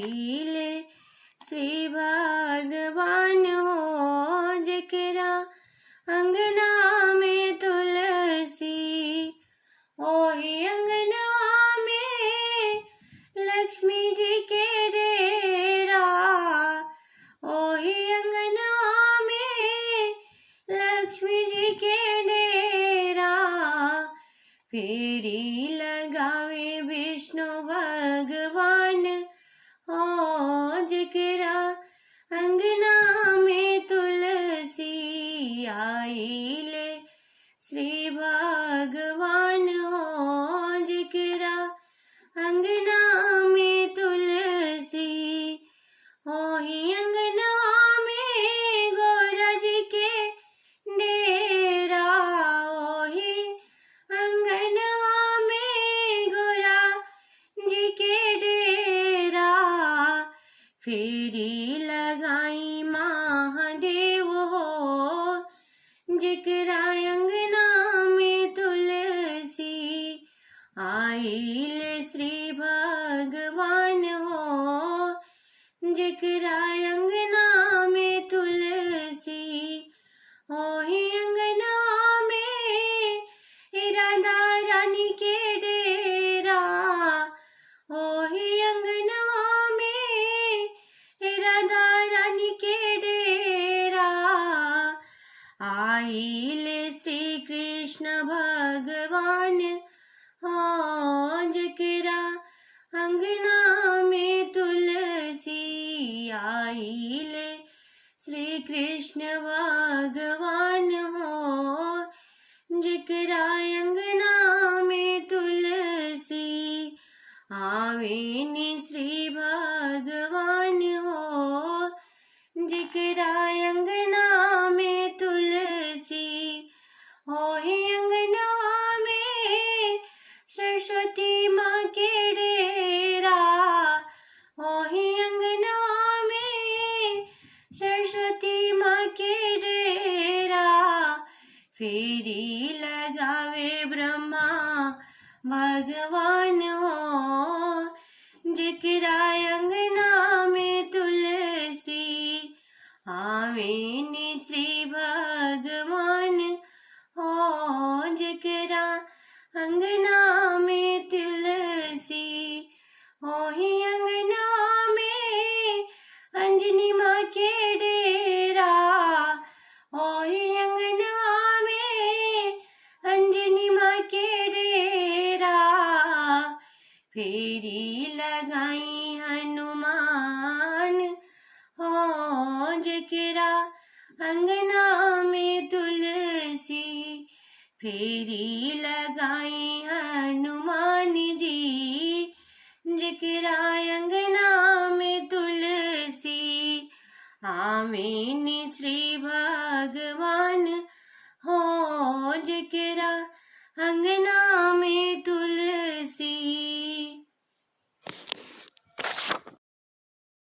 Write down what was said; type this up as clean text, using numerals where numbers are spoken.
आइले श्री भगवान हो जकरा अंगना में तुलसी। ओही अंगनवा में लक्ष्मी जी के डेरा। ओही अंगनवा में लक्ष्मी जी के डेरा। फेरी लगावे विष्णु भगवान हो जकरा अंगना में तुलसी। आइले श्री भगवान हो जकरा अंगना में तुलसी। ओही अंगनवा में गौरा जी के डेरा। ओही अंगनवा में गौरा जी के डेरा। फेरी लगाई महादेव हो जकरा अंगना में तुलसी। आइले श्री भगवान हो जकरा अंगना में तुलसी। ओही अंगनवा में राधा रानी के डेरा। ओही अंगनवा में राधा रानी के डेरा। आइले श्री कृष्ण भगवान हो जकरा अंगना में तुलसी। आइले श्री कृष्ण भगवान हो जकरा अंगना में तुलसी। आवेनी श्री भगवान हो जकरा अंगना में तुलसी। ओही अंगनवा में सरस्वती माँ के डेरा। ओही अंगनवा में सरस्वती माँ के डेरा। फेरी लगावे ब्रह्मा भगवान हो जकरा अंगना में तुलसी। आवेनी श्री भगवान हो जकरा अंगना में तुलसी। ओही अंगनवा में अंजनी माँ के डेरा। ओही अंगनवा में अंजनी माँ के डेरा। फेरी लगाई हनुमान हो जकरा अंगना में तुलसी। फेरी लगाई हनुमान जी जकरा अंगना में तुलसी। आवेनी श्री भगवान हो जकरा अंगना